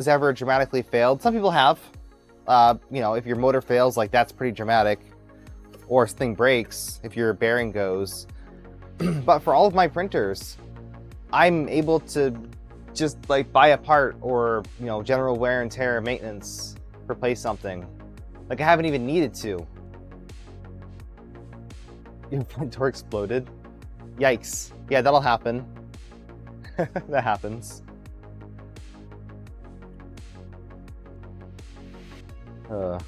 has ever dramatically failed. Some people have. You know, if your motor fails, like that's pretty dramatic. Or something breaks if your bearing goes. But for all of my printers, I'm able to just like buy a part or, you know, general wear and tear maintenance, replace something. Like I haven't even needed to. Your front door exploded? Yikes. Yeah, that'll happen. That happens. Alright,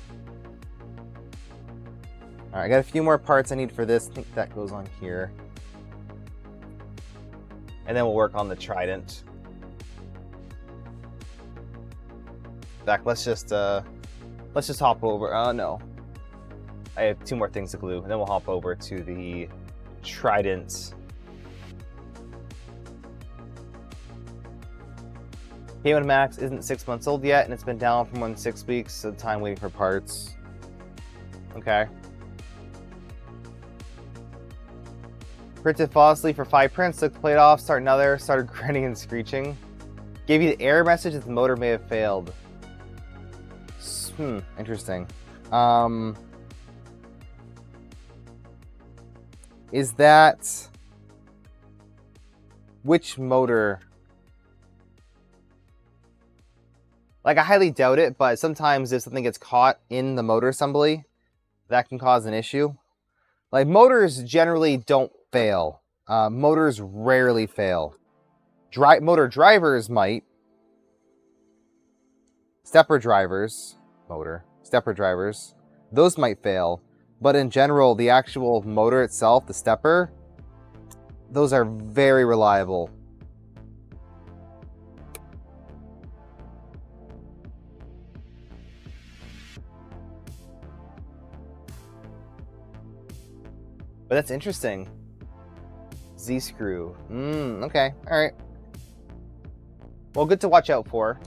I got a few more parts I need for this. I think that goes on here. And then we'll work on the trident. In fact, let's just hop over. No. I have 2 more things to glue, and then we'll hop over to the trident. K1 Max isn't 6 months old yet, and it's been down for more than 6 weeks, so time waiting for parts. Okay. Printed flawlessly for 5 prints, took the plate off, start another, started grinding and screeching. Gave you the error message that the motor may have failed. Interesting. Is that... which motor? Like, I highly doubt it, but sometimes if something gets caught in the motor assembly, that can cause an issue. Like, motors generally don't fail. Motors rarely fail. Motor drivers might. Stepper drivers, those might fail. But in general, the actual motor itself, the stepper, those are very reliable. But that's interesting. Z-screw. Okay. Alright. Well, good to watch out for.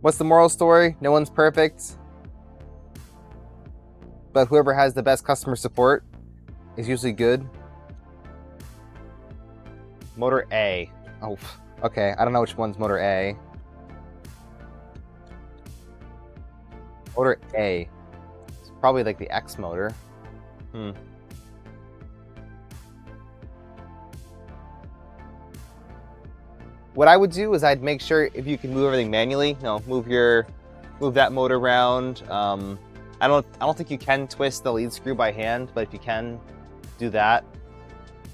What's the moral story? No one's perfect. But whoever has the best customer support is usually good. Motor A. Oh, okay. I don't know which one's motor A. Motor A. It's probably like the X motor. What I would do is I'd make sure if you can move everything manually, you know, move that motor around. I don't think you can twist the lead screw by hand, but if you can, do that.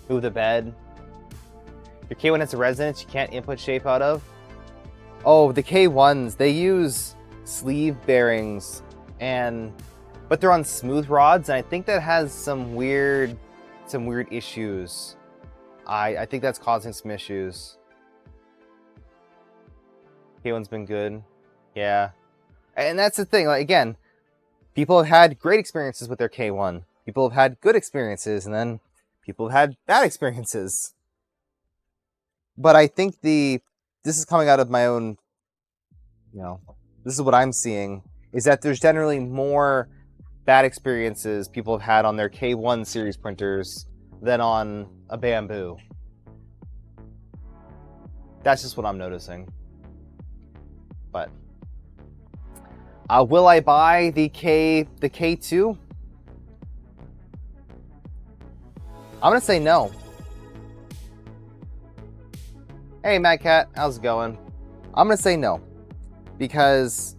Move the bed. Your K1 has a resonance you can't input shape out of. Oh, the K1s, they use sleeve bearings, but they're on smooth rods, and I think that has some weird issues. I think that's causing some issues. K1's been good. Yeah. And that's the thing, like, again, people have had great experiences with their K1. People have had good experiences, and then people have had bad experiences. But I think this is coming out of my own, you know, this is what I'm seeing, is that there's generally more bad experiences people have had on their K1 series printers than on a Bamboo. That's just what I'm noticing. But will I buy the K2? I'm gonna say no. Hey, Mad Cat, how's it going? I'm gonna say no, because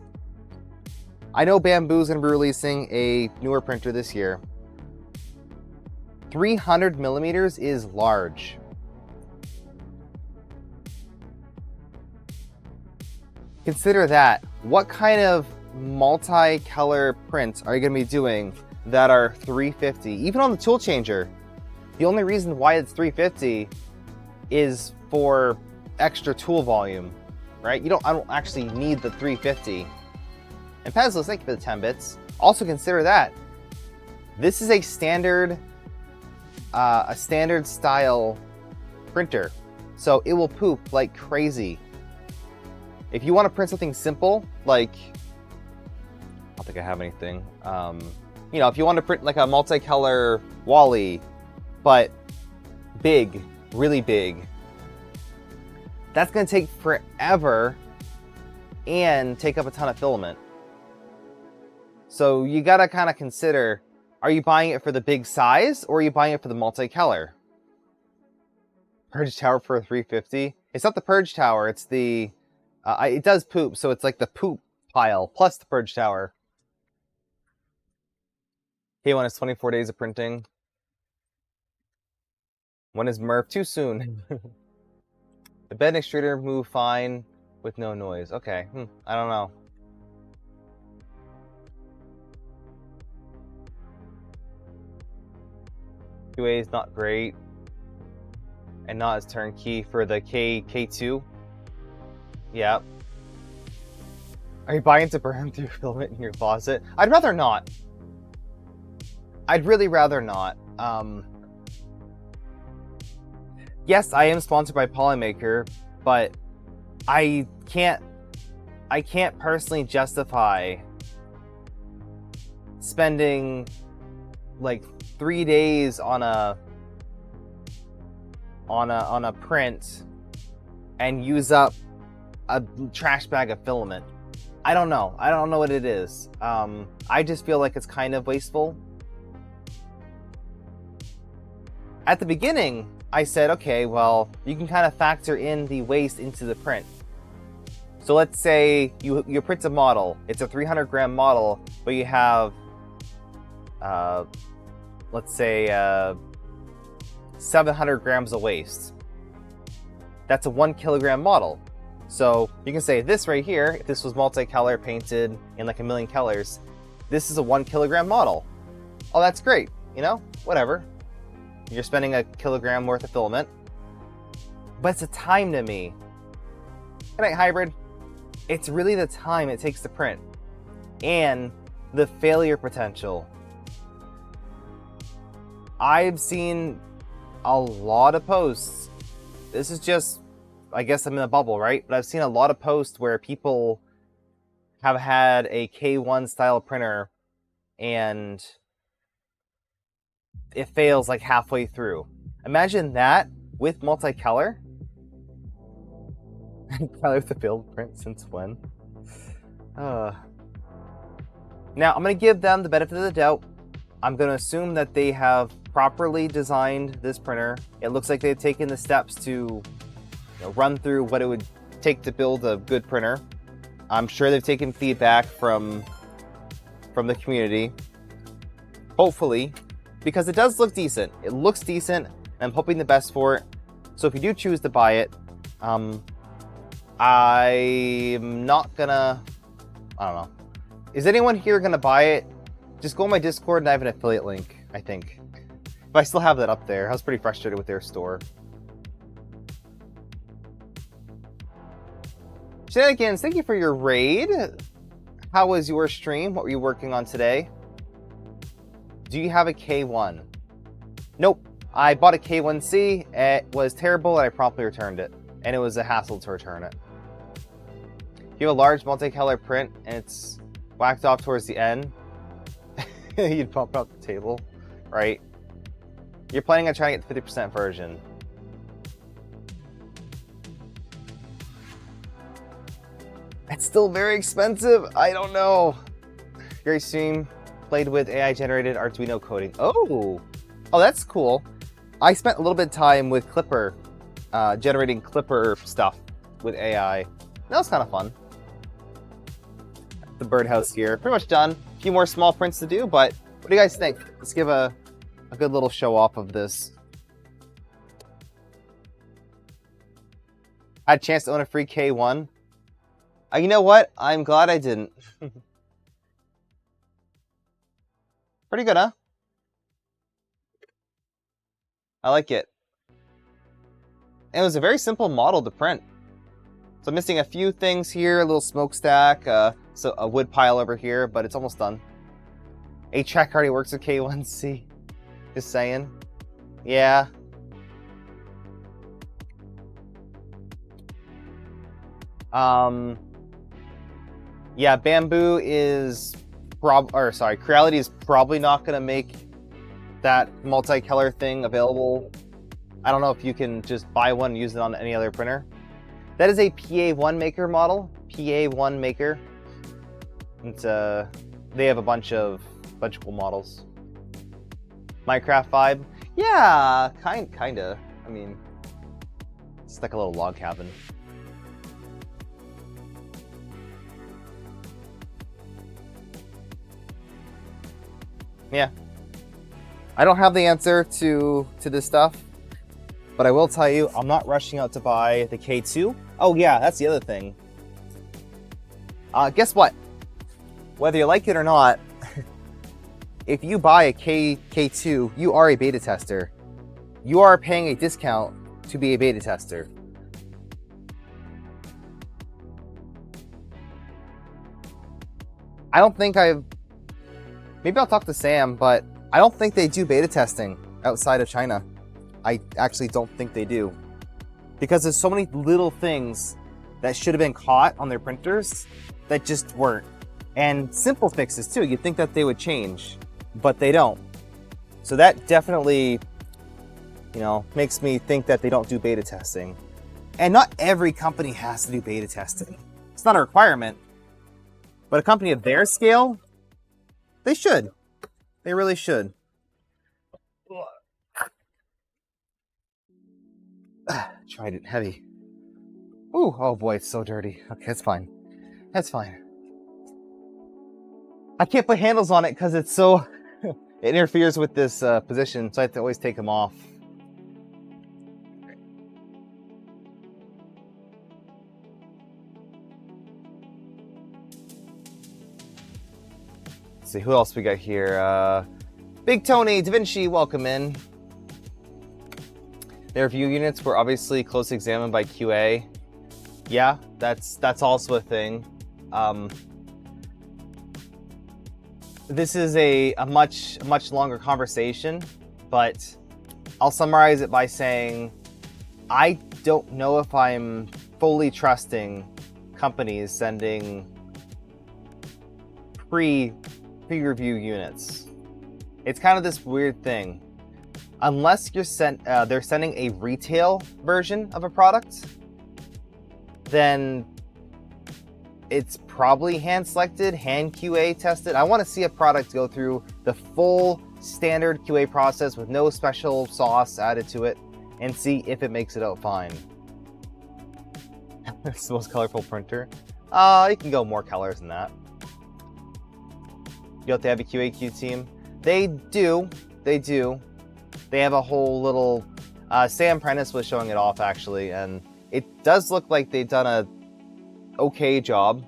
I know Bamboo's gonna be releasing a newer printer this year. 300 millimeters is large. Consider that. What kind of multi-color prints are you going to be doing that are 350? Even on the tool changer, the only reason why it's 350 is for extra tool volume, right? I don't actually need the 350. And Pezlos, thank you for the 10 bits. Also consider that this is a standard style printer, so it will poop like crazy. If you want to print something simple, like, I don't think I have anything. You know, if you want to print like a multicolor Wally, but big, really big, That's going to take forever and take up a ton of filament. So you got to kind of consider, are you buying it for the big size or are you buying it for the multicolor? Purge tower for 350. It's not the purge tower, it's the it does poop, so it's like the poop pile plus the purge tower. K1 is 24 days of printing. When is Murph? Too soon. The bed and extruder move fine with no noise. Okay, I don't know. QA is not great. And not as turnkey for the K2. Yeah. Are you buying to burn through filament in your closet? I'd rather not. I'd really rather not. Yes, I am sponsored by Polymaker, but I can't personally justify spending like 3 days on a print and use up a trash bag of filament. I don't know what it is. I just feel like it's kind of wasteful. At the beginning, I said, okay, well, you can kind of factor in the waste into the print. So let's say you print a model. It's a 300 gram model, but you have, let's say, 700 grams of waste. That's a 1 kilogram model. So you can say this right here, if this was multicolor painted in like a million colors, this is a 1 kilogram model. Oh, that's great. You know, whatever. You're spending a kilogram worth of filament. But it's a time to me. Good night, hybrid. It's really the time it takes to print and the failure potential. I've seen a lot of posts. This is just, I guess I'm in a bubble, right? But I've seen a lot of posts where people have had a K1 style printer and it fails like halfway through. Imagine that with multicolor. Probably with the failed print since when? Now I'm gonna give them the benefit of the doubt. I'm gonna assume that they have properly designed this printer. It looks like they've taken the steps to run through what it would take to build a good printer. I'm sure they've taken feedback from the community. Hopefully, because it does look decent. It looks decent, and I'm hoping the best for it. So if you do choose to buy it, I'm not gonna, I don't know. Is anyone here gonna buy it? Just go on my Discord and I have an affiliate link, I think. But I still have that up there. I was pretty frustrated with their store. Shenanigans, thank you for your raid. How was your stream? What were you working on today? Do you have a K1? Nope. I bought a K1C. It was terrible and I promptly returned it. And it was a hassle to return it. If you have a large multicolor print and it's whacked off towards the end, you'd bump out the table, right? You're planning on trying to get the 50% version. It's still very expensive. I don't know. Gary Stream played with AI-generated Arduino coding. Oh, that's cool. I spent a little bit of time with Clipper, generating Clipper stuff with AI. That was kind of fun. The birdhouse here, pretty much done. A few more small prints to do, but what do you guys think? Let's give a good little show off of this. I had a chance to own a free K1. You know what? I'm glad I didn't. Pretty good, huh? I like it. And it was a very simple model to print. So I'm missing a few things here, a little smokestack, so a wood pile over here, but it's almost done. HVAC already works with K1C. Just saying. Yeah. Yeah, Bamboo is Creality is probably not going to make that multicolor thing available. I don't know if you can just buy one and use it on any other printer. That is a PA1 maker model. PA1 maker. It's they have a bunch of cool models. Minecraft vibe. Yeah, kinda. I mean, it's like a little log cabin. Yeah. I don't have the answer to this stuff, but I will tell you, I'm not rushing out to buy the K2. Oh yeah, that's the other thing. Guess what? Whether you like it or not, if you buy a K2, you are a beta tester. You are paying a discount to be a beta tester. I don't think maybe I'll talk to Sam, but I don't think they do beta testing outside of China. I actually don't think they do. Because there's so many little things that should have been caught on their printers that just weren't. And simple fixes too, you'd think that they would change, but they don't. So that definitely, you know, makes me think that they don't do beta testing. And not every company has to do beta testing. It's not a requirement. But a company of their scale, they should. They really should. Tried it heavy. Ooh, oh boy, it's so dirty. Okay, that's fine. That's fine. I can't put handles on it because it's so... it interferes with this position, so I have to always take them off. Let's see, who else we got here? Big Tony, Da Vinci, welcome in. Their review units were obviously closely examined by QA. Yeah, that's also a thing. This is a much longer conversation, but I'll summarize it by saying I don't know if I'm fully trusting companies sending pre-review units. It's kind of this weird thing. Unless they're sending a retail version of a product, then it's probably hand selected, hand QA tested. I want to see a product go through the full standard QA process with no special sauce added to it and see if it makes it out fine. It's the most colorful printer. You can go more colors than that. You have to have a QAQ team. They do. They have a whole little... Sam Prentice was showing it off, actually, and it does look like they've done a okay job.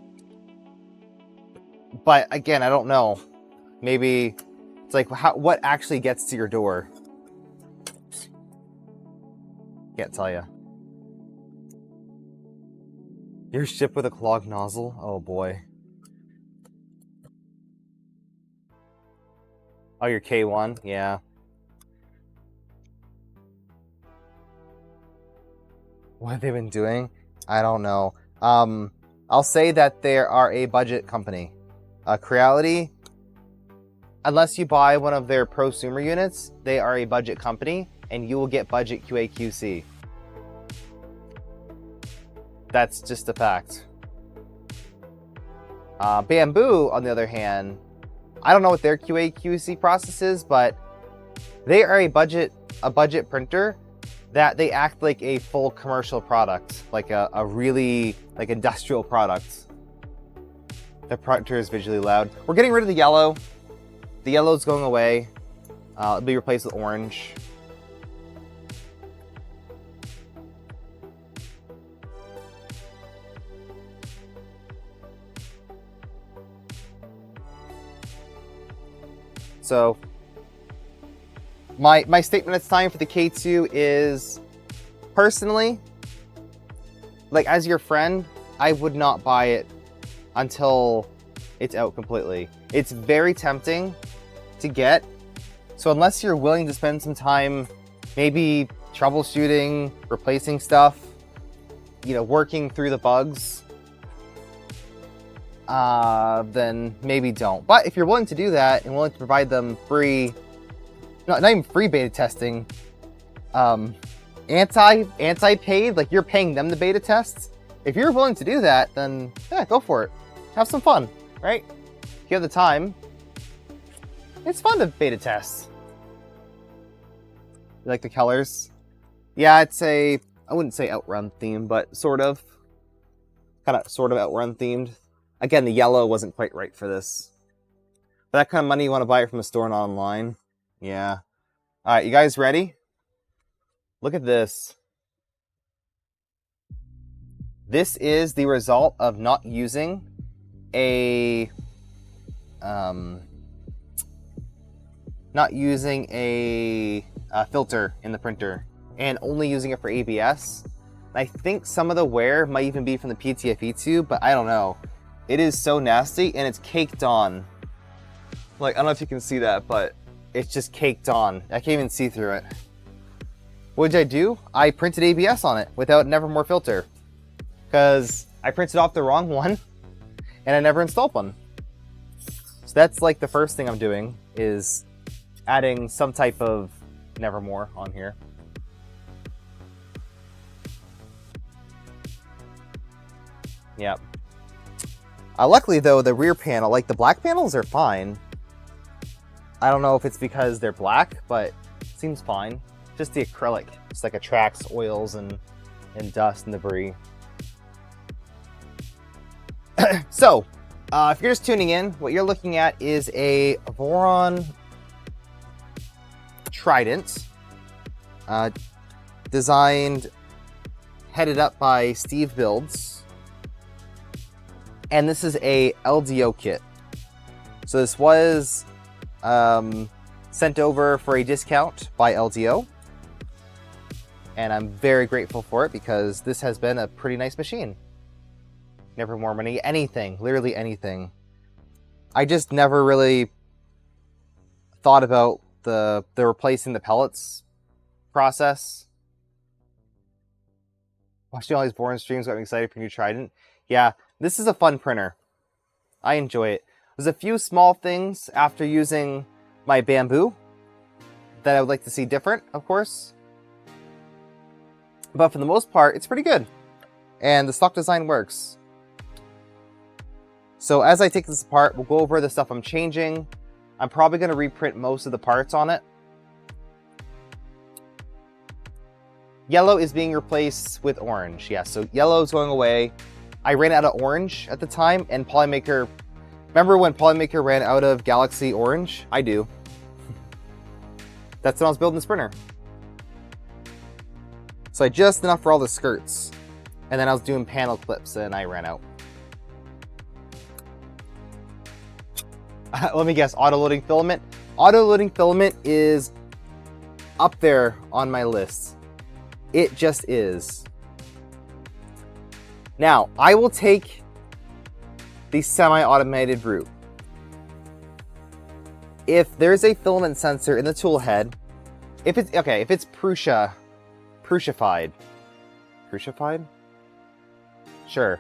But, again, I don't know. Maybe it's like, what actually gets to your door? Can't tell you. You're shipped with a clogged nozzle? Oh, boy. Oh, your K1? Yeah. What have they been doing? I don't know. I'll say that they are a budget company. Creality, unless you buy one of their prosumer units, they are a budget company, and you will get budget QA/QC. That's just a fact. Bamboo, on the other hand, I don't know what their QA/QC process is, but they are a budget printer that they act like a full commercial product, like a really industrial product. The printer is visually loud. We're getting rid of the yellow. The yellow's going away. It'll be replaced with orange. So my statement at this time for the K2 is, personally, like as your friend, I would not buy it until it's out completely. It's very tempting to get. So unless you're willing to spend some time maybe troubleshooting, replacing stuff, you know, working through the bugs, then maybe don't. But if you're willing to do that and willing to provide them free, not even free beta testing, anti-paid, like you're paying them to beta test, if you're willing to do that, then yeah, go for it. Have some fun, right? If you have the time, it's fun to beta test. You like the colors? Yeah, it's I wouldn't say Outrun themed, but sort of. Sort of Outrun themed. Again, the yellow wasn't quite right for this. For that kind of money, you want to buy it from a store and online. Yeah. Alright, you guys ready? Look at this. This is the result of not using a filter in the printer and only using it for ABS. I think some of the wear might even be from the PTFE tube, but I don't know. It is so nasty and it's caked on. Like, I don't know if you can see that, but it's just caked on. I can't even see through it. What did I do? I printed ABS on it without Nevermore filter. Because I printed off the wrong one and I never installed one. So that's like the first thing I'm doing, is adding some type of Nevermore on here. Yep. Luckily though, the rear panel, like the black panels are fine. I don't know if it's because they're black, but it seems fine. Just the acrylic, just like attracts oils and dust and debris. So, if you're just tuning in, what you're looking at is a Voron Trident, designed, headed up by Steve Builds. And this is a LDO kit. So this was sent over for a discount by LDO. And I'm very grateful for it because this has been a pretty nice machine. Never more money, anything, literally anything. I just never really thought about the replacing the pellets process. Watching all these Voron streams got me excited for new Trident. Yeah, this is a fun printer. I enjoy it. There's a few small things after using my bamboo that I would like to see different, of course. But for the most part, it's pretty good. And the stock design works. So as I take this apart, we'll go over the stuff I'm changing. I'm probably going to reprint most of the parts on it. Yellow is being replaced with orange. Yeah, so yellow is going away. I ran out of orange at the time, and Polymaker... Remember when Polymaker ran out of Galaxy Orange? I do. That's when I was building this printer. So I just enough for all the skirts. And then I was doing panel clips, and I ran out. Let me guess, auto-loading filament? Auto-loading filament is up there on my list. It just is. Now, I will take the semi-automated route. If there's a filament sensor in the tool head, if it's Prussified? Sure.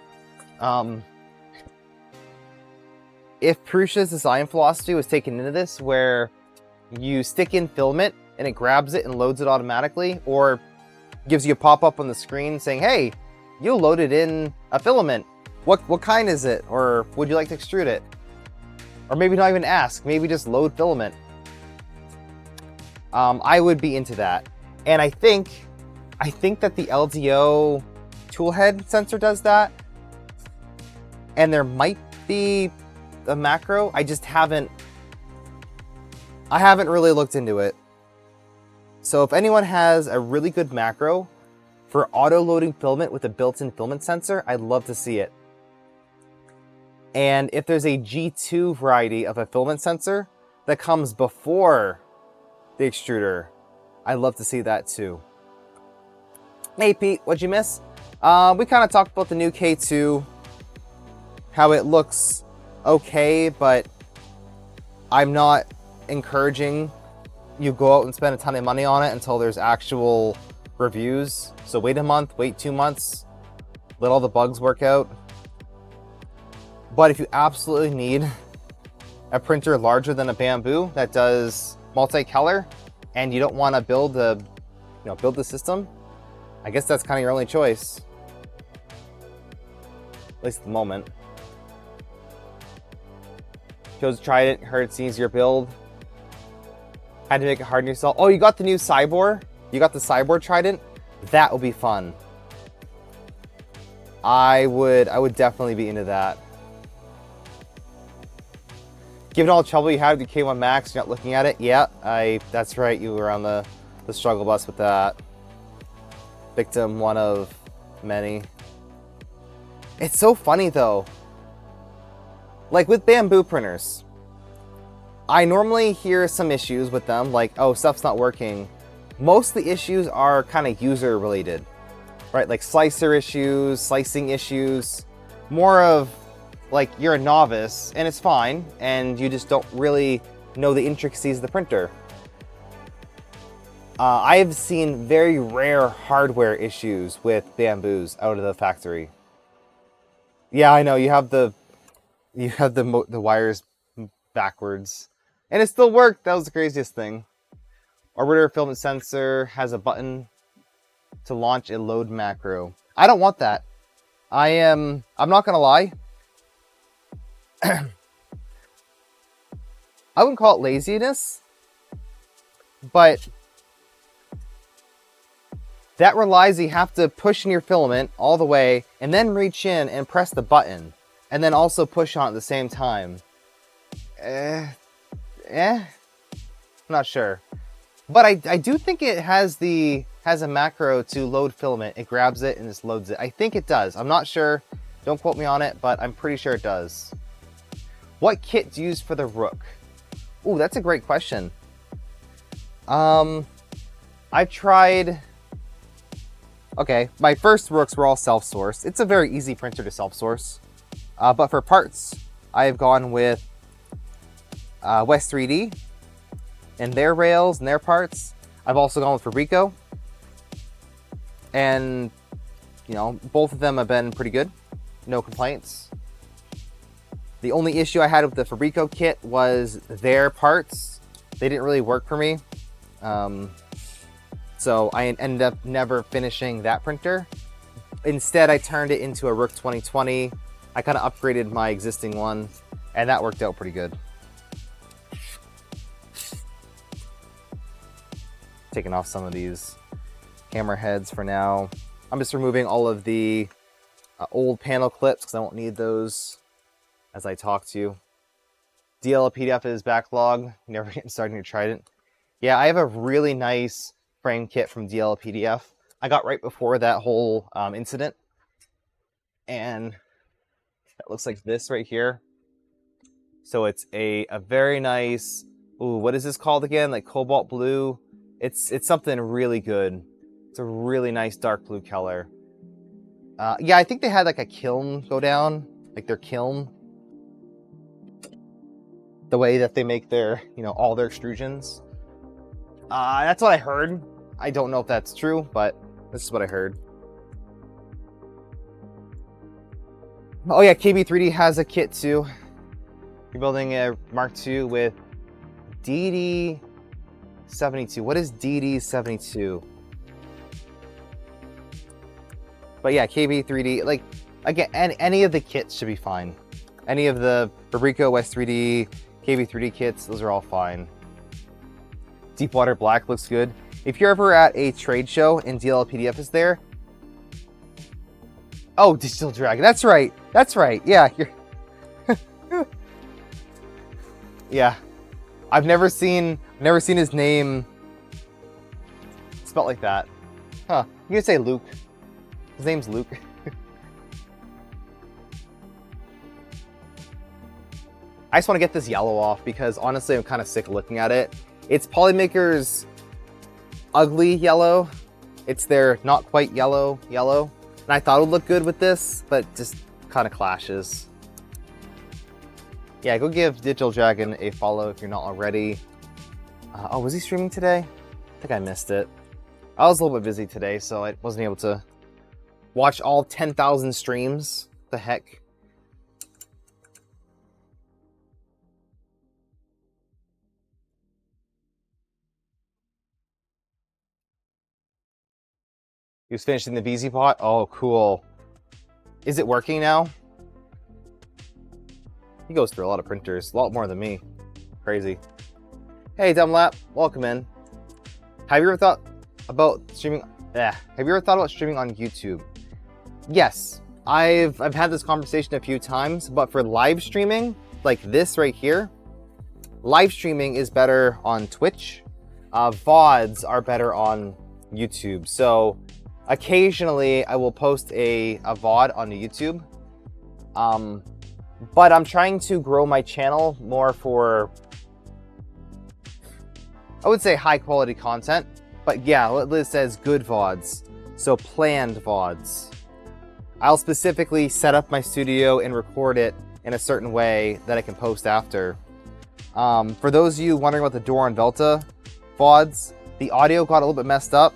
If Prussia's design philosophy was taken into this, where you stick in filament and it grabs it and loads it automatically, or gives you a pop-up on the screen saying, hey, you loaded in a filament. What kind is it? Or would you like to extrude it? Or maybe not even ask, maybe just load filament. I would be into that. And I think that the LDO toolhead sensor does that. And there might be a macro. I haven't really looked into it. So if anyone has a really good macro for auto-loading filament with a built-in filament sensor, I'd love to see it. And if there's a G2 variety of a filament sensor that comes before the extruder, I'd love to see that too. Hey Pete, what'd you miss? We kind of talked about the new K2, how it looks okay, but I'm not encouraging you go out and spend a ton of money on it until there's actual reviews. So wait a month, wait 2 months, let all the bugs work out. But if you absolutely need a printer larger than a bamboo that does multicolor, and you don't want to build the system, I guess that's kind of your only choice. least at the moment. Chose Trident, heard it's an easier build. Had to make it hard on yourself. Oh, you got the new Cyborg? You got the Cyborg Trident? That will be fun. I would definitely be into that. Given all the trouble you had with your K1 Max, you're not looking at it? Yeah, that's right, you were on the struggle bus with that. Victim one of many. It's so funny though. Like with bamboo printers, I normally hear some issues with them, like, oh, stuff's not working. Most of the issues are kind of user related, right? Like slicer issues, slicing issues, more of like you're a novice and it's fine and you just don't really know the intricacies of the printer. I've seen very rare hardware issues with bamboos out of the factory. Yeah, I know, you have the wires backwards. And it still worked. That was the craziest thing. Orbiter filament sensor has a button to launch a load macro. I don't want that. I'm not gonna lie. I wouldn't call it laziness, but that relies you have to push in your filament all the way and then reach in and press the button and then also push on at the same time. I'm not sure. But I do think it has a macro to load filament. It grabs it and just loads it. I think it does. I'm not sure. Don't quote me on it, but I'm pretty sure it does. What kit do you use for the Rook? Ooh, that's a great question. I've tried... Okay, my first Rooks were all self-sourced. It's a very easy printer to self-source. But for parts, I've gone with West 3D and their rails and their parts. I've also gone with Fabrico. And, you know, both of them have been pretty good. No complaints. The only issue I had with the Fabrico kit was their parts. They didn't really work for me. So I ended up never finishing that printer. Instead, I turned it into a Rook 2020. I kind of upgraded my existing one, and that worked out pretty good. Taking off some of these camera heads for now. I'm just removing all of the old panel clips because I won't need those as I talk to you. DL PDF is backlog. Never getting started on your Trident. Yeah, I have a really nice frame kit from DL PDF. I got right before that whole incident. And it looks like this right here. So it's a very nice, ooh, what is this called again? Like cobalt blue. It's something really good. It's a really nice dark blue color. Yeah, I think they had like a kiln go down, like their kiln. The way that they make their, you know, all their extrusions. That's what I heard. I don't know if that's true, but this is what I heard. Oh yeah, KB3D has a kit too. You're building a Mark II with DD72. What is DD72? But yeah, KB3D, like, again, any of the kits should be fine. Any of the Fabrico, West 3D, KB3D kits, those are all fine. Deepwater Black looks good. If you're ever at a trade show and DL PDF is there. Oh, Digital Dragon. That's right. That's right. Yeah, you're. Yeah, I've never seen his name spelled like that. Huh? You could say Luke. His name's Luke. I just want to get this yellow off because honestly, I'm kind of sick of looking at it. It's Polymaker's ugly yellow. It's their not quite yellow. And I thought it would look good with this, but just kind of clashes. Yeah, go give Digital Dragon a follow if you're not already. Oh, was he streaming today? I think I missed it. I was a little bit busy today, so I wasn't able to watch all 10,000 streams. What the heck? He was finishing the BZ pot? Oh, cool. Is it working now? He goes through a lot of printers, a lot more than me. Crazy. Hey, Dumlap, welcome in. Have you ever thought about streaming? Have you ever thought about streaming on YouTube? Yes, I've had this conversation a few times, but for live streaming, like this right here, live streaming is better on Twitch. VODs are better on YouTube. So occasionally I will post a VOD on YouTube. But I'm trying to grow my channel more for, I would say, high quality content. But yeah, Liz says good VODs. So planned VODs. I'll specifically set up my studio and record it in a certain way that I can post after. For those of you wondering about the Door on Velta VODs, the audio got a little bit messed up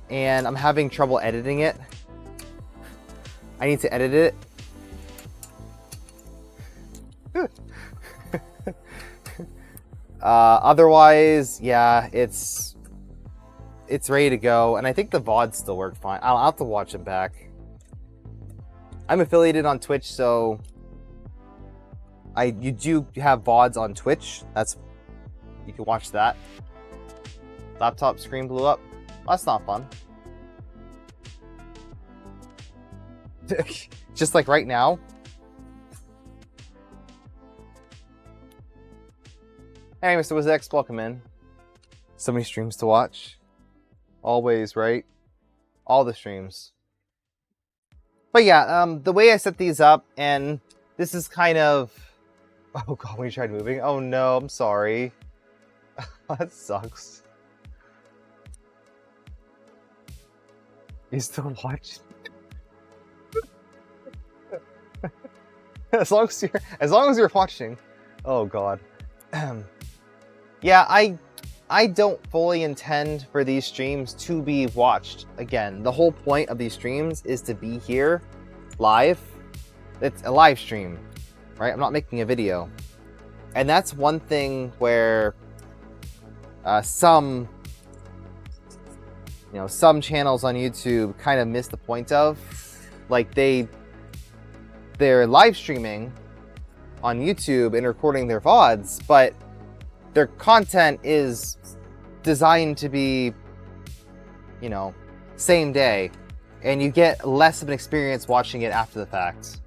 and I'm having trouble editing it. I need to edit it. Otherwise, yeah, it's ready to go, and I think the VODs still work fine. I'll have to watch them back. I'm affiliated on Twitch, so you do have VODs on Twitch. You can watch that. Laptop screen blew up. That's not fun. Just like right now. Hey, Mr. Wizex, welcome in. So many streams to watch. Always, right? All the streams. But yeah, the way I set these up, and this is kind of... Oh god, when you tried moving? Oh no, I'm sorry. That sucks. You still watch? as long as you're watching. Oh god. Yeah, I don't fully intend for these streams to be watched. Again, the whole point of these streams is to be here live. It's a live stream, right? I'm not making a video. And that's one thing where some channels on YouTube kind of miss the point of. Like they're live streaming on YouTube and recording their VODs, but their content is designed to be, same day, and you get less of an experience watching it after the fact.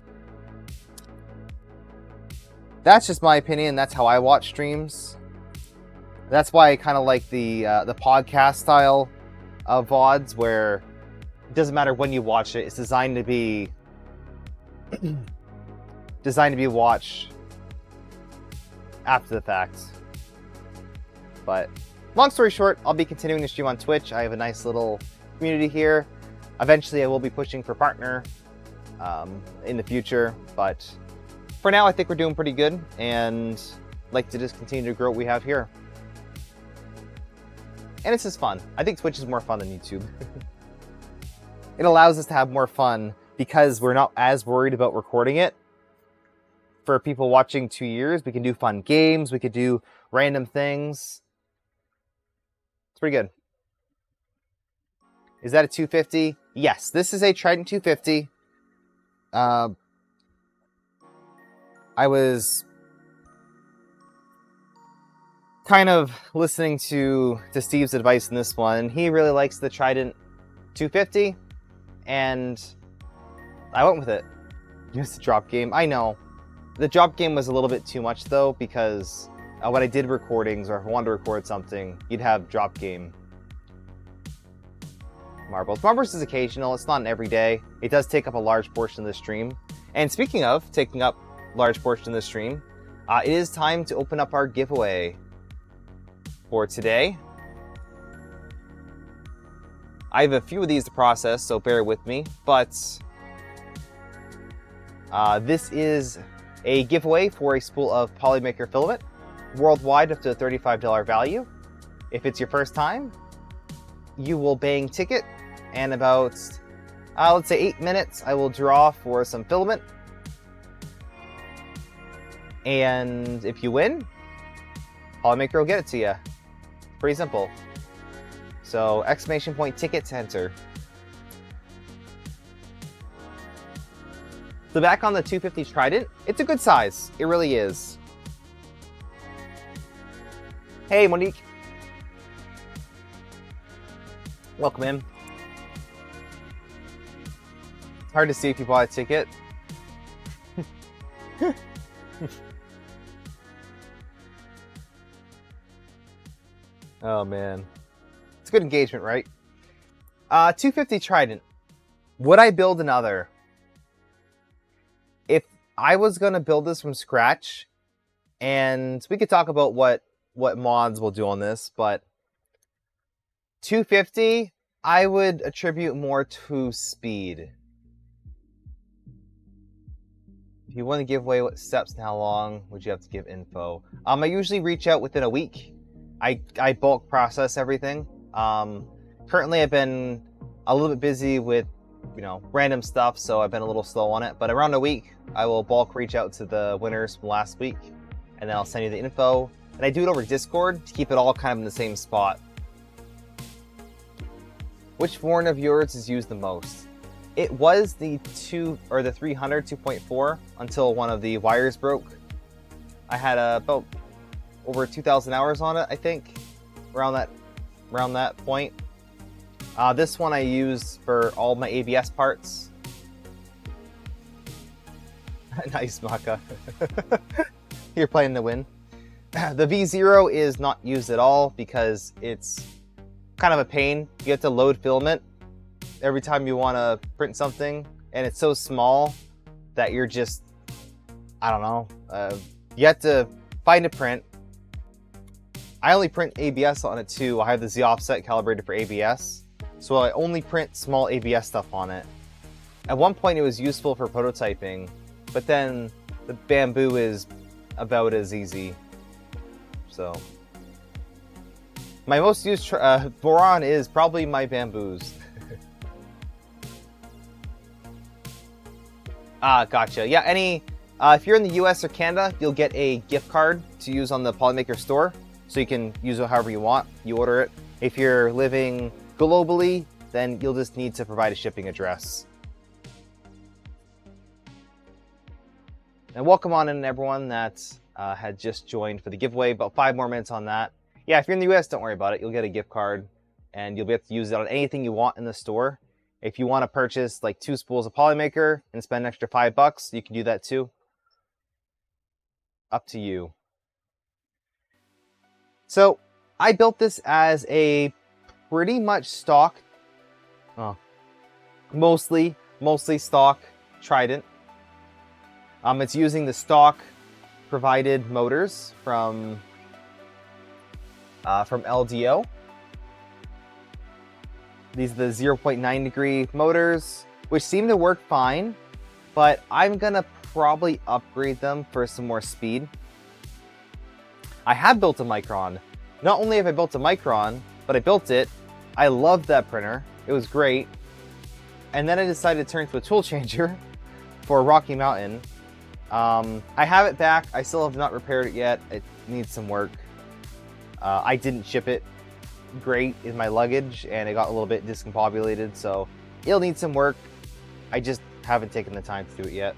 That's just my opinion. That's how I watch streams. That's why I kind of like the podcast style of VODs, where it doesn't matter when you watch it. It's designed to be watched after the fact. But long story short, I'll be continuing to stream on Twitch. I have a nice little community here. Eventually I will be pushing for partner in the future, but for now I think we're doing pretty good, and I'd like to just continue to grow what we have here. And it's just fun. I think Twitch is more fun than YouTube. It allows us to have more fun because we're not as worried about recording it. For people watching 2 years, we can do fun games, we could do random things. It's pretty good. Is that a 250? Yes, this is a Trident 250. I was kind of listening to Steve's advice in this one. He really likes the Trident 250, and I went with it. Just a drop game. I know. The drop game was a little bit too much, though, because when I did recordings, or if I wanted to record something, you'd have drop game marbles. Marbles is occasional. It's not an everyday. It does take up a large portion of the stream. And speaking of taking up a large portion of the stream, it is time to open up our giveaway for today. I have a few of these to process, so bear with me, but this is a giveaway for a spool of Polymaker filament, worldwide up to a $35 value. If it's your first time, you will bang ticket, and about, let's say 8 minutes, I will draw for some filament. And if you win, Polymaker will get it to you. Pretty simple. So, !ticket to enter. So back on the 250 Trident, it's a good size. It really is. Hey, Monique. Welcome in. It's hard to see if you bought a ticket. Oh man, it's good engagement, right? 250 Trident. Would I build another? If I was gonna build this from scratch, and we could talk about what mods will do on this, but 250, I would attribute more to speed. If you want to give away what steps and how long, would you have to give info? I usually reach out within a week. I bulk process everything. Currently, I've been a little bit busy with, random stuff, so I've been a little slow on it. But around a week, I will bulk reach out to the winners from last week, and then I'll send you the info. And I do it over Discord to keep it all kind of in the same spot. Which foreign of yours is used the most? It was the 300 2.4 until one of the wires broke. I had about over 2,000 hours on it, I think, around that point. This one I use for all my ABS parts. Nice, Maka. You're playing to win. The V0 is not used at all because it's kind of a pain. You have to load filament every time you want to print something, and it's so small that you're just, I don't know, you have to find a print. I only print ABS on it too. I have the Z offset calibrated for ABS, so I only print small ABS stuff on it. At one point it was useful for prototyping, but then the bamboo is about as easy. So my most used boron is probably my bamboos. Gotcha. Yeah, if you're in the US or Canada, you'll get a gift card to use on the Polymaker store, so you can use it however you want. You order it. If you're living globally, then you'll just need to provide a shipping address. And welcome on in everyone that had just joined for the giveaway. About 5 more minutes on that. Yeah, if you're in the US, don't worry about it. You'll get a gift card, and you'll be able to use it on anything you want in the store. If you want to purchase like 2 spools of Polymaker and spend an extra $5, you can do that too. Up to you. So I built this as a pretty much stock, mostly stock Trident. It's using the stock provided motors from LDO. These are the 0.9 degree motors, which seem to work fine, but I'm gonna probably upgrade them for some more speed. I have built a Micron. Not only have I built a Micron, but I built it. I loved that printer. It was great. And then I decided to turn to a tool changer for Rocky Mountain. I have it back. I still have not repaired it yet. It needs some work. I didn't ship it great in my luggage, and it got a little bit discombobulated, so it'll need some work. I just haven't taken the time to do it yet.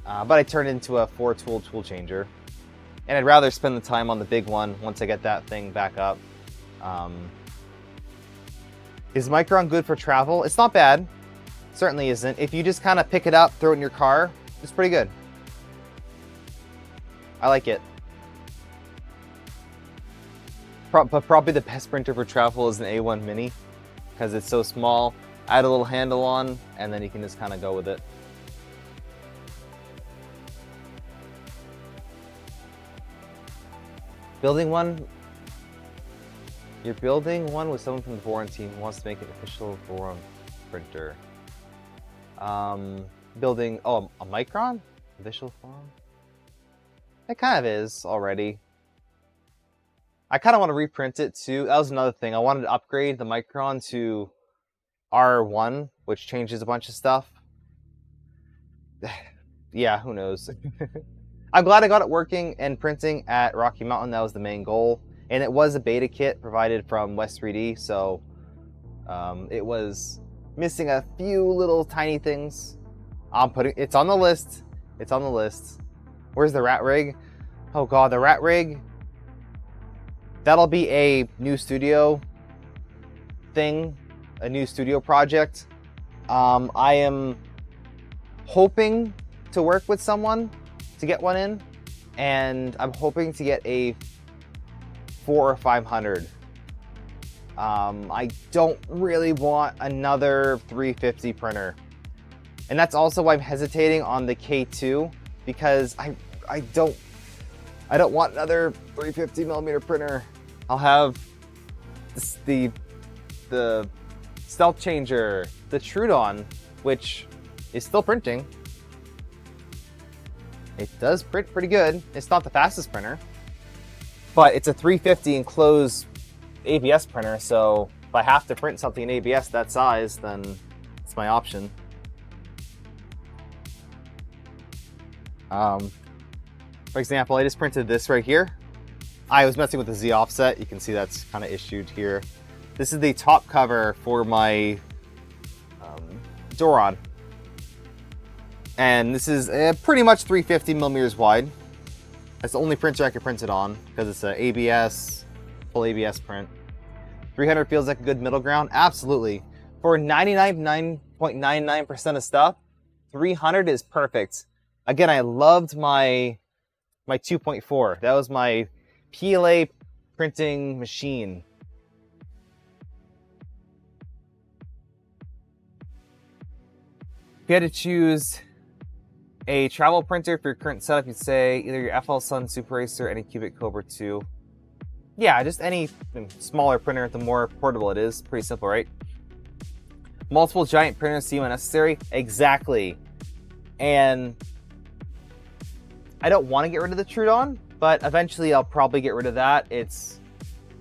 But I turned it into a 4-tool tool changer, and I'd rather spend the time on the big one once I get that thing back up. Is Micron good for travel? It's not bad. Certainly isn't. If you just kind of pick it up, throw it in your car, it's pretty good. I like it. But probably the best printer for travel is an A1 Mini, because it's so small. Add a little handle on, and then you can just kind of go with it. Building one? You're building one with someone from the Boron team who wants to make an official Boron printer. Building, a Micron? Official form? It kind of is already. I kind of want to reprint it too. That was another thing. I wanted to upgrade the Micron to R1, which changes a bunch of stuff. Yeah, who knows? I'm glad I got it working and printing at Rocky Mountain. That was the main goal. And it was a beta kit provided from West 3D, so it was missing a few little tiny things. it's on the list. It's on the list. Where's the rat rig? Oh god, the rat rig. That'll be a new studio thing, a new studio project. I am hoping to work with someone to get one in, and I'm hoping to get a 400 or 500. I don't really want another 350 printer. And that's also why I'm hesitating on the K2, because I don't want another 350 millimeter printer. I'll have the Stealth Changer, the Trudon, which is still printing. It does print pretty good. It's not the fastest printer, but it's a 350 enclosed ABS printer, so if I have to print something in ABS that size, then it's my option. For example, I just printed this right here. I was messing with the Z offset. You can see that's kind of issued here. This is the top cover for my Doron. And this is pretty much 350 millimeters wide. That's the only printer I can print it on because it's an ABS, full ABS print. 300 feels like a good middle ground. Absolutely. For 99.99% of stuff, 300 is perfect. Again, I loved my 2.4. That was my PLA printing machine. If you had to choose a travel printer for your current setup, you'd say either your FL Sun Super Racer or Anycubic Cobra 2. Yeah, just any smaller printer, the more portable it is. Pretty simple, right? Multiple giant printers seem unnecessary. Exactly. And I don't want to get rid of the Trudon, but eventually I'll probably get rid of that. It's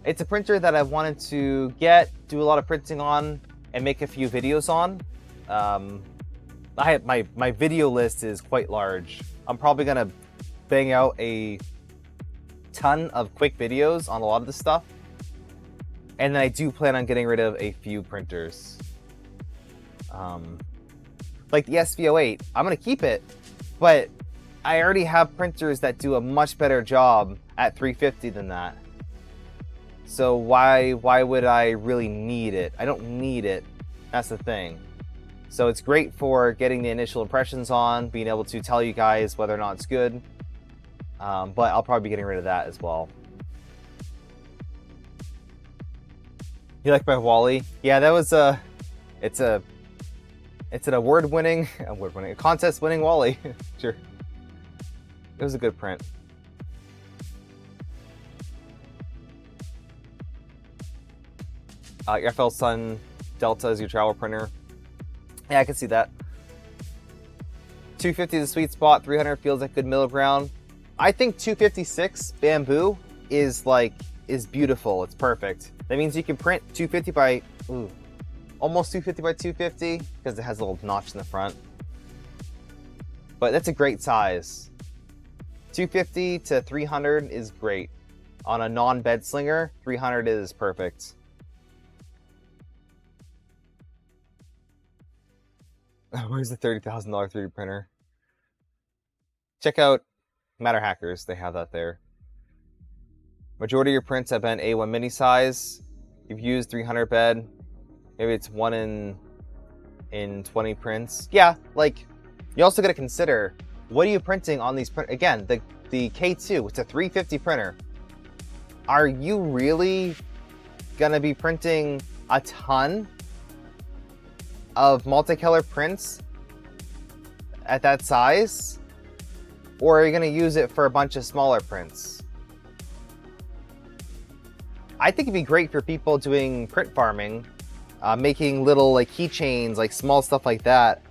a printer that I've wanted to get, do a lot of printing on, and make a few videos on. My video list is quite large. I'm probably gonna bang out a ton of quick videos on a lot of this stuff, and then I do plan on getting rid of a few printers. Like the SV08, I'm gonna keep it, but I already have printers that do a much better job at 350 than that. So why would I really need it? I don't need it. That's the thing. So it's great for getting the initial impressions on, being able to tell you guys whether or not it's good. But I'll probably be getting rid of that as well. You like my Wally? Yeah, that was it's an award-winning, a contest-winning Wally. Sure. It was a good print. Your FL Sun Delta is your travel printer. Yeah, I can see that. 250 is a sweet spot. 300 feels like good middle ground. I think 256 bamboo is beautiful. It's perfect. That means you can print 250 by almost 250 by 250 because it has a little notch in the front. But that's a great size. 250 to 300 is great. On a non-bed slinger, 300 is perfect. Where's the $30,000 3D printer? Check out Matter Hackers. They have that there. Majority of your prints have been A1 mini size. You've used 300 bed. Maybe it's 1 in 20 prints. Yeah, like you also got to consider what are you printing on these print. Again, the K2, it's a 350 printer. Are you really gonna be printing a ton of multicolor prints at that size, or are you going to use it for a bunch of smaller prints? I think it'd be great for people doing print farming, making little like keychains, like small stuff like that.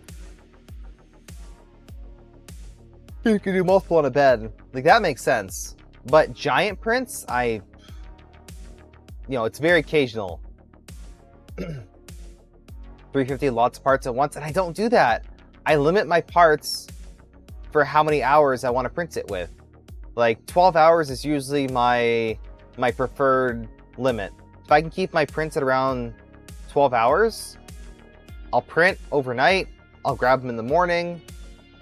You can do multiple on a bed, like that makes sense. But giant prints, it's very occasional. 350, lots of parts at once, and I don't do that. I limit my parts for how many hours I want to print it with. Like 12 hours is usually my preferred limit. If I can keep my prints at around 12 hours, I'll print overnight, I'll grab them in the morning,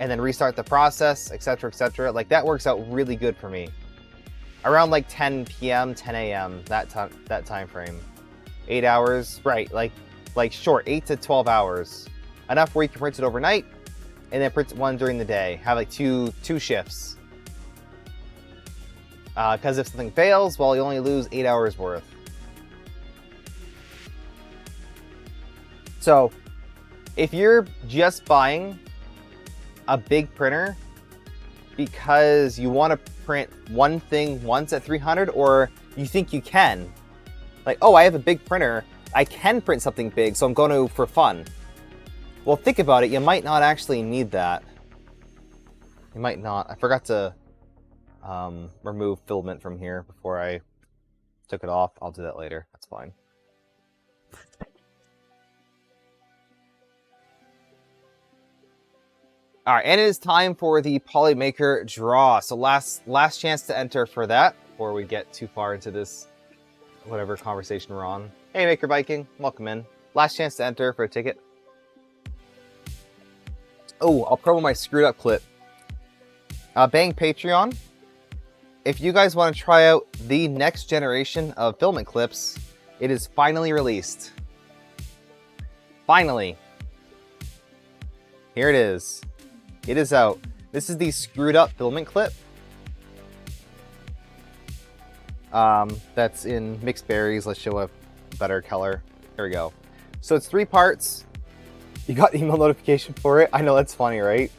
and then restart the process, etc., etc. Like that works out really good for me. Around like 10 p.m., 10 a.m. that time frame. 8 hours, right? Like short, 8 to 12 hours, enough where you can print it overnight, and then print one during the day. Have like two shifts. Because if something fails, well, you only lose 8 hours worth. So, if you're just buying a big printer because you want to print one thing once at 300, or you think you can, like, oh, I have a big printer, I can print something big, so I'm going to for fun. Well, think about it, you might not actually need that. You might not. I forgot to remove filament from here before I took it off. I'll do that later. That's fine. All right, and it is time for the Polymaker draw. So last chance to enter for that before we get too far into this whatever conversation we're on. Hey, Maker Viking, welcome in. Last chance to enter for a ticket. Oh, I'll promo my screwed up clip. Bang Patreon. If you guys want to try out the next generation of filament clips, it is finally released. Finally. Here it is. It is out. This is the screwed up filament clip. That's in mixed berries. Let's show a better color. There we go. So it's 3 parts. You got email notification for it. I know, that's funny, right?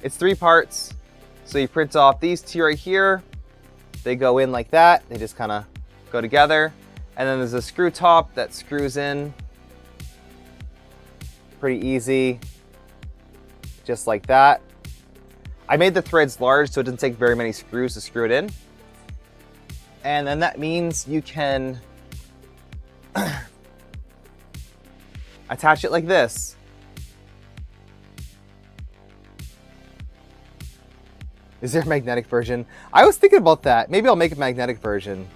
It's 3 parts. So you print off these 2 right here. They go in like that. They just kind of go together. And then there's a screw top that screws in. Pretty easy. Just like that. I made the threads large so it doesn't take very many screws to screw it in. And then that means you can attach it like this. Is there a magnetic version? I was thinking about that. Maybe I'll make a magnetic version.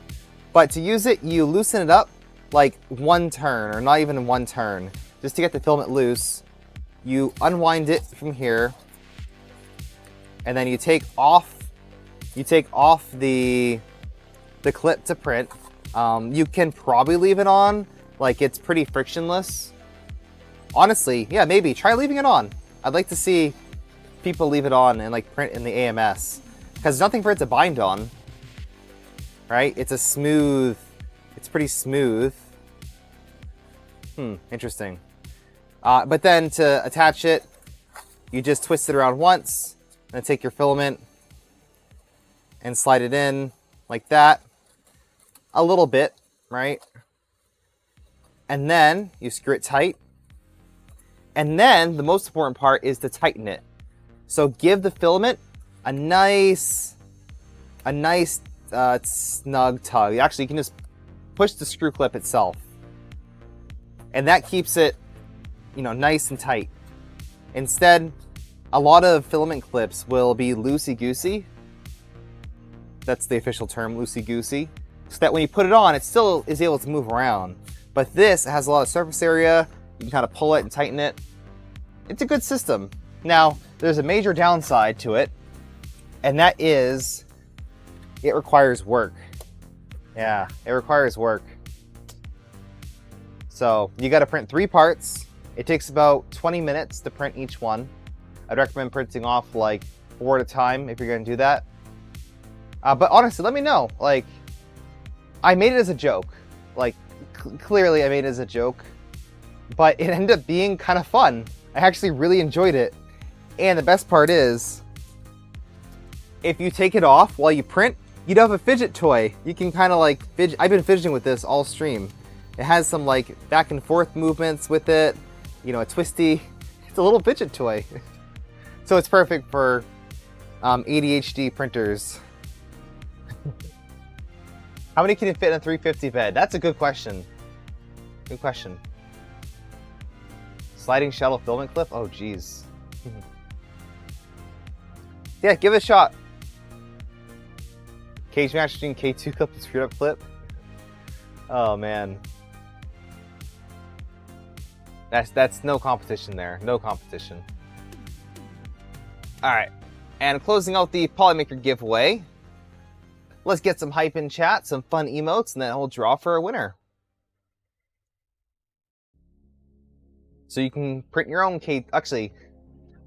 But to use it, you loosen it up like 1 turn, or not even 1 turn, just to get the filament loose. You unwind it from here, and then you take off the clip to print. You can probably leave it on, like it's pretty frictionless. Honestly, yeah, maybe try leaving it on. I'd like to see people leave it on and like print in the AMS, because there's nothing for it to bind on, right? It's pretty smooth. Interesting. But then to attach it, you just twist it around once, and then take your filament and slide it in like that, a little bit, right? And then you screw it tight. And then the most important part is to tighten it. So give the filament a nice snug tug. Actually, you can just push the screw clip itself, and that keeps it, you know, nice and tight. Instead, a lot of filament clips will be loosey-goosey. That's the official term, loosey-goosey. So that when you put it on, it still is able to move around. But this has a lot of surface area. You can kind of pull it and tighten it. It's a good system. Now, there's a major downside to it, and that is it requires work. Yeah, it requires work. So you got to print 3 parts. It takes about 20 minutes to print each one. I'd recommend printing off like 4 at a time if you're going to do that. But honestly, let me know. Like, I made it as a joke. Like, clearly I made it as a joke. But it ended up being kind of fun. I actually really enjoyed it. And the best part is, if you take it off while you print, you'd have a fidget toy. You can kind of like fidget. I've been fidgeting with this all stream. It has some like back and forth movements with it. You know, a twisty. It's a little fidget toy. So it's perfect for ADHD printers. How many can it fit in a 350 bed? That's a good question. Good question. Sliding shuttle filament clip? Oh, geez. Yeah, give it a shot. Cage match between K2 clip and screwed up clip. Oh, man. That's no competition there. No competition. All right, and closing out the Polymaker giveaway, let's get some hype in chat, some fun emotes, and then we'll draw for a winner. So you can print your own case. Actually,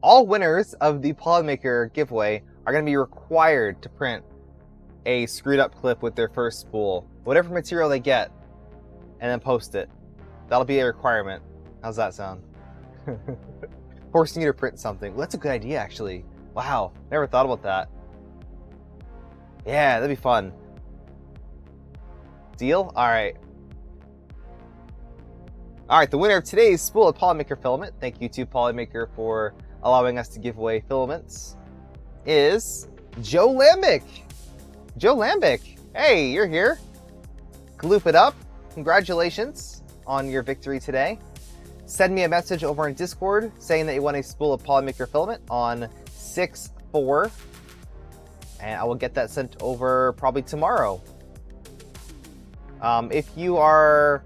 all winners of the Polymaker giveaway are going to be required to print a screwed up clip with their first spool, whatever material they get, and then post it. That'll be a requirement. How's that sound? Forcing you to print something. Well, that's a good idea, actually. Wow, never thought about that. Yeah, that'd be fun. Deal? All right. All right, the winner of today's spool of Polymaker filament, thank you to Polymaker for allowing us to give away filaments, is Joe Lambic. Joe Lambic, hey, you're here. Gloop it up. Congratulations on your victory today. Send me a message over in Discord saying that you want a spool of Polymaker filament on 6/4, and I will get that sent over probably tomorrow. If you are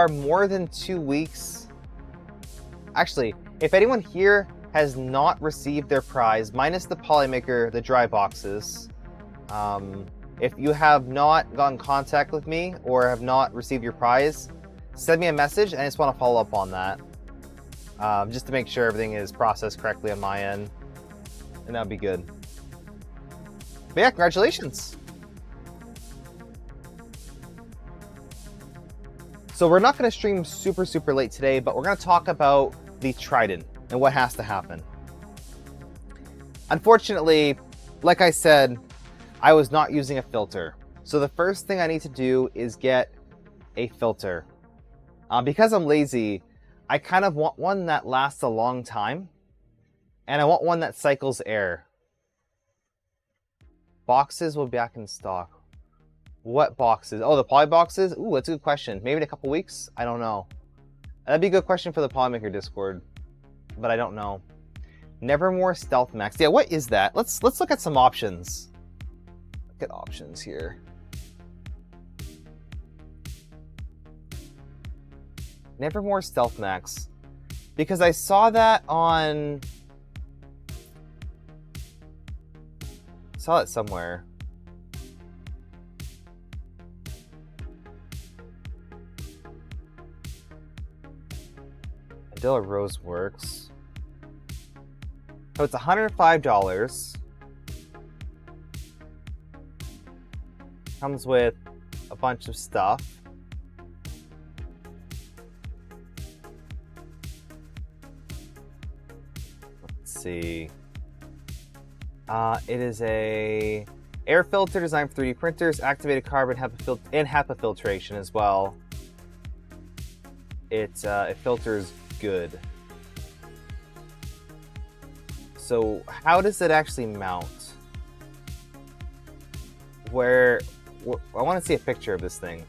more than 2 weeks, actually, if anyone here has not received their prize, minus the Polymaker, the dry boxes, if you have not gotten in contact with me or have not received your prize, send me a message, and I just want to follow up on that. Just to make sure everything is processed correctly on my end, and that would be good. But yeah, congratulations. So we're not going to stream super late today, but we're going to talk about the Trident and what has to happen. Unfortunately, like I said, I was not using a filter. So the first thing I need to do is get a filter. Because I'm lazy, I kind of want one that lasts a long time, and I want one that cycles air. Boxes will be back in stock. What boxes? Oh, the poly boxes? Ooh, that's a good question. Maybe in a couple weeks? I don't know. That'd be a good question for the Polymaker Discord, but I don't know. Nevermore Stealth Max. Yeah, what is that? Let's look at some options. Look at options here. Nevermore Stealth Max. Because I saw that on... I saw it somewhere. Adilla Rose works. So it's $105. Comes with a bunch of stuff. Let's see. It is a air filter designed for 3D printers, activated carbon and HEPA filtration as well. It filters good. So how does it actually mount? I want to see a picture of this thing.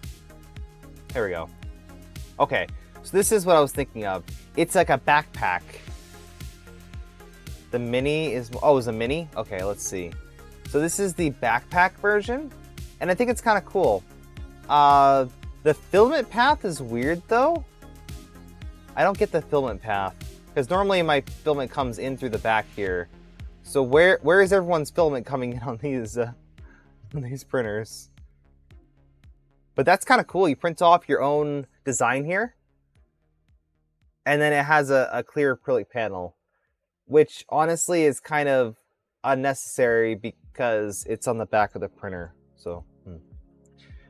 There we go. Okay, so this is what I was thinking of. It's like a backpack. The mini is, oh, is a mini? Okay, let's see. So this is the backpack version, and I think it's kind of cool. The filament path is weird though. I don't get the filament path, because normally my filament comes in through the back here. So where is everyone's filament coming in on these printers? But that's kind of cool. You print off your own design here, and then it has a clear acrylic panel, which honestly is kind of unnecessary because it's on the back of the printer. So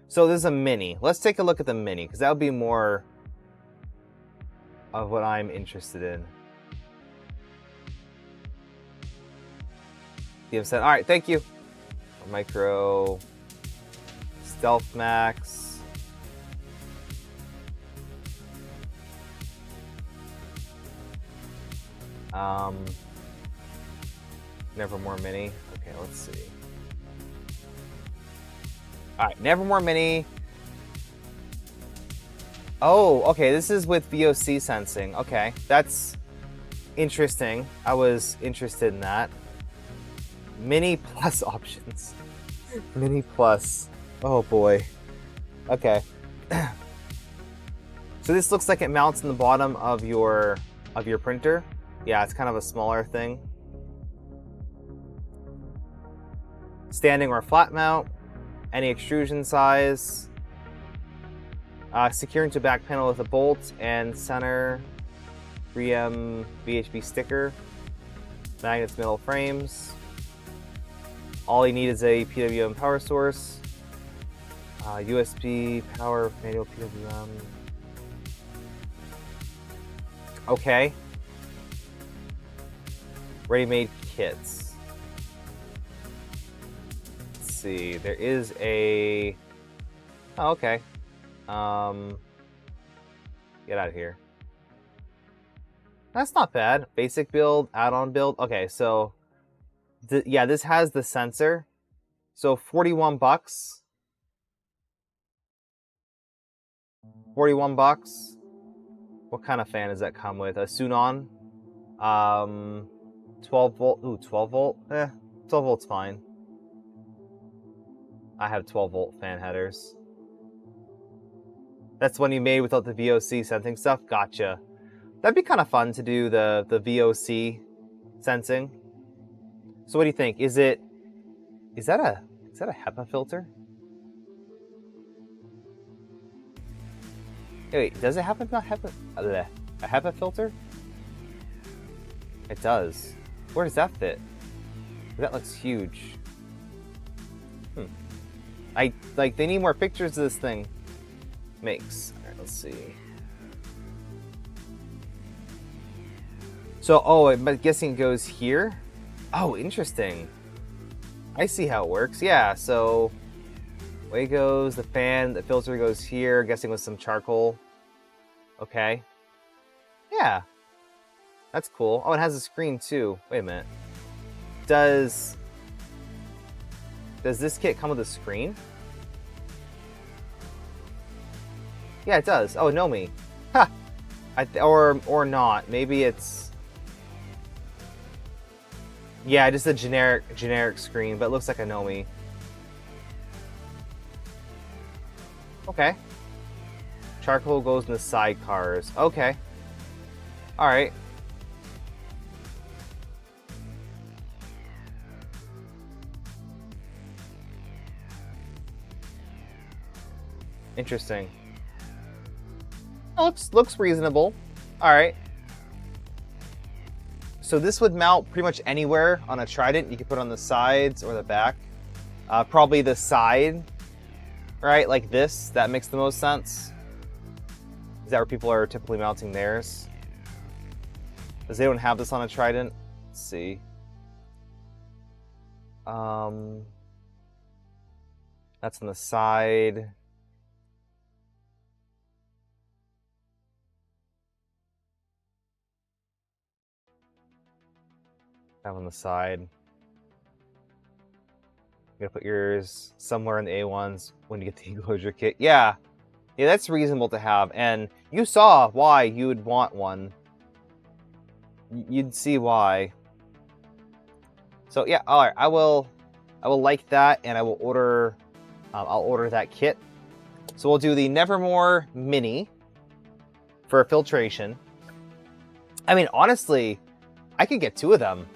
there's a mini. Let's take a look at the mini, because that would be more of what I'm interested in. You said, all right, thank you. Micro Stealth Max. Nevermore Mini. Okay, let's see. All right, Nevermore Mini. Oh, okay, this is with VOC sensing. Okay, that's interesting. I was interested in that. Mini Plus options. Mini Plus. Oh boy. Okay. So this looks like it mounts in the bottom of your printer. Yeah, it's kind of a smaller thing. standing or flat mount, any extrusion size, securing to back panel with a bolt and center 3M VHB sticker, magnets, metal frames. All you need is a PWM power source, USB power manual PWM. Okay. Ready-made kits. Let's see. There is a. Oh, okay. Get out of here. That's not bad. Basic build, add-on build. Okay, so yeah, this has the sensor. So 41 bucks. 41 bucks. What kind of fan does that come with? A Sunon. 12 volt. Ooh, 12 volt. 12 volt's fine. I have 12 volt fan headers. That's one you made without the VOC sensing stuff? Gotcha. That'd be kind of fun to do the VOC sensing. So what do you think? Is that a HEPA filter? Wait, does it have a HEPA filter? It does. Where does that fit? That looks huge. They need more pictures of this thing. Makes. Alright, let's see. So, I'm guessing it goes here? Oh, interesting. I see how it works. Yeah, so away goes the fan, the filter goes here, guessing with some charcoal. Okay. Yeah. That's cool. Oh, it has a screen too. Wait a minute. Does this kit come with a screen? Yeah, it does. Oh, Nomi. Ha! Or not. Maybe it's... Yeah, just a generic screen, but it looks like a Nomi. Okay. Charcoal goes in the sidecars. Okay. Alright. Interesting. Looks reasonable. Alright. So this would mount pretty much anywhere on a Trident. You could put it on the sides or the back. Probably the side, right? Like this. That makes the most sense. Is that where people are typically mounting theirs? Because they don't have this on a Trident. Let's see. That's on the side. Have on the side. You gotta put yours somewhere in the A1s when you get the enclosure kit. Yeah, that's reasonable to have, and you saw why you would want one. You'd see why. So yeah, all right. I will like that, and I will order. I'll order that kit. So we'll do the Nevermore Mini for filtration. I mean, honestly, I could get 2 of them.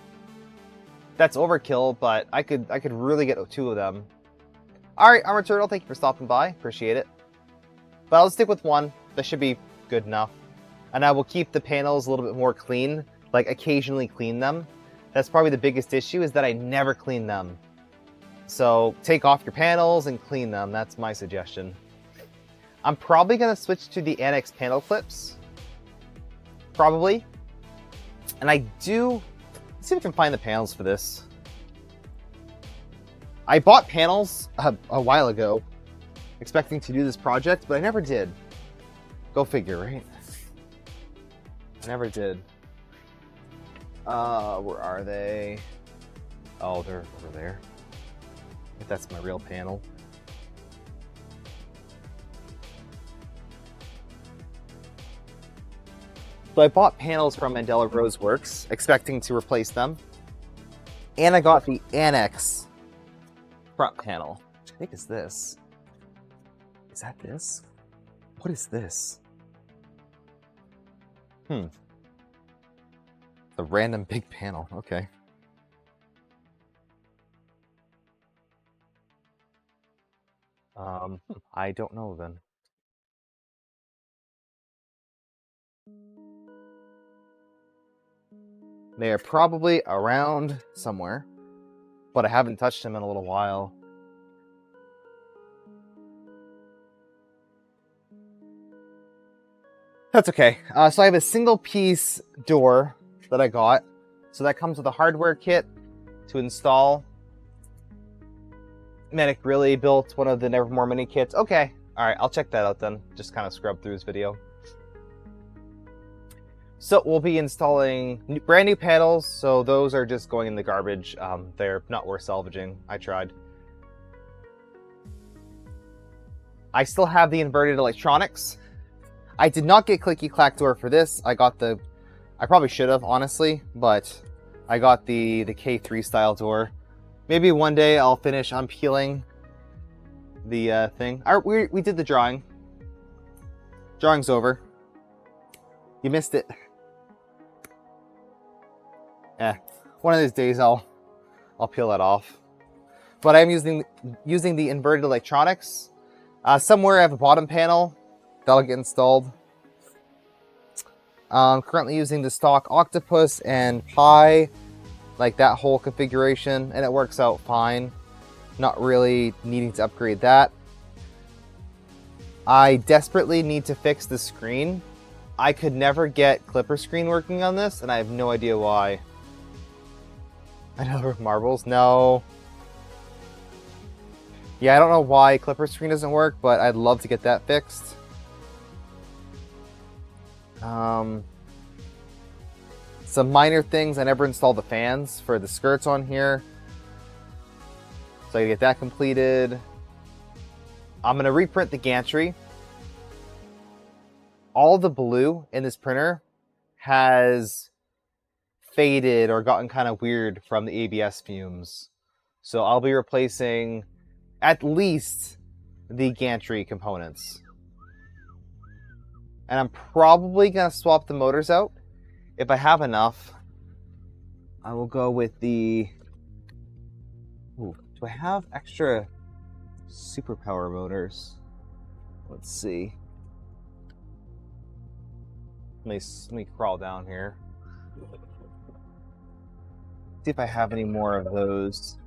That's overkill, but I could really get 2 of them. Alright, Armored Turtle, thank you for stopping by. Appreciate it. But I'll stick with 1. That should be good enough. And I will keep the panels a little bit more clean. Like, occasionally clean them. That's probably the biggest issue, is that I never clean them. So, take off your panels and clean them. That's my suggestion. I'm probably going to switch to the Annex panel clips. Probably. And I do... Let's see if I can find the panels for this. I bought panels a while ago, expecting to do this project, but I never did. Go figure, right? I never did. Where are they? Oh, they're over there. If that's my real panel. So I bought panels from Mandela Rose Works, expecting to replace them. And I got the Annex front panel. Which I think is this. Is that this? What is this? The random big panel. Okay. I don't know then. They are probably around somewhere, but I haven't touched them in a little while. That's okay. So I have a single piece door that I got. So that comes with a hardware kit to install. Manic really built one of the Nevermore mini kits. Okay, all right, I'll check that out then. Just kind of scrub through this video. So we'll be installing brand new panels. So those are just going in the garbage. They're not worth salvaging. I tried. I still have the inverted electronics. I did not get clicky clack door for this. I probably should have, honestly, but I got the K3 style door. Maybe one day I'll finish unpeeling the thing. We did the drawing. Drawing's over. You missed it. One of these days I'll peel that off. But I'm using the inverted electronics. Somewhere I have a bottom panel that'll get installed. I'm currently using the stock Octopus and Pi, like that whole configuration, and it works out fine. Not really needing to upgrade that. I desperately need to fix the screen. I could never get Clipper screen working on this, and I have no idea why. Another marbles? No. Yeah, I don't know why Clipper screen doesn't work, but I'd love to get that fixed. Some minor things. I never installed the fans for the skirts on here, so I get that completed. I'm going to reprint the gantry. All the blue in this printer has faded or gotten kind of weird from the ABS fumes, so I'll be replacing at least the gantry components. And I'm probably going to swap the motors out. If I have enough, I will go with the... Ooh, do I have extra superpower motors? Let's see. Let me crawl down here. See if I have any more of those.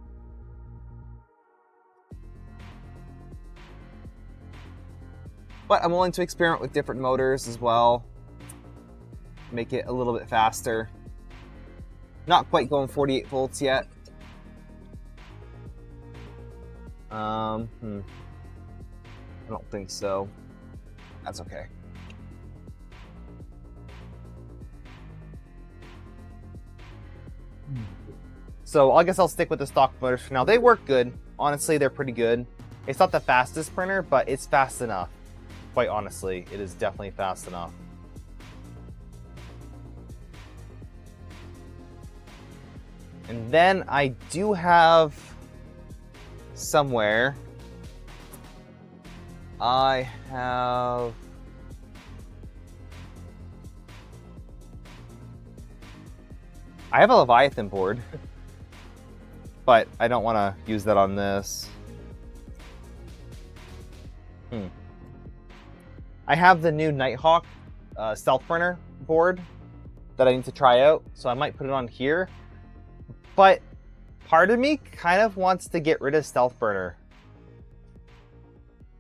But I'm willing to experiment with different motors as well. Make it a little bit faster. Not quite going 48 volts yet. I don't think so. That's okay. So I guess I'll stick with the stock motors for now. They work good. Honestly, they're pretty good. It's not the fastest printer, but it's fast enough. Quite honestly, it is definitely fast enough. And then I do have somewhere, I have a Leviathan board, but I don't want to use that on this. I have the new Nighthawk stealth printer board that I need to try out, so I might put it on here. But part of me kind of wants to get rid of Stealth Burner.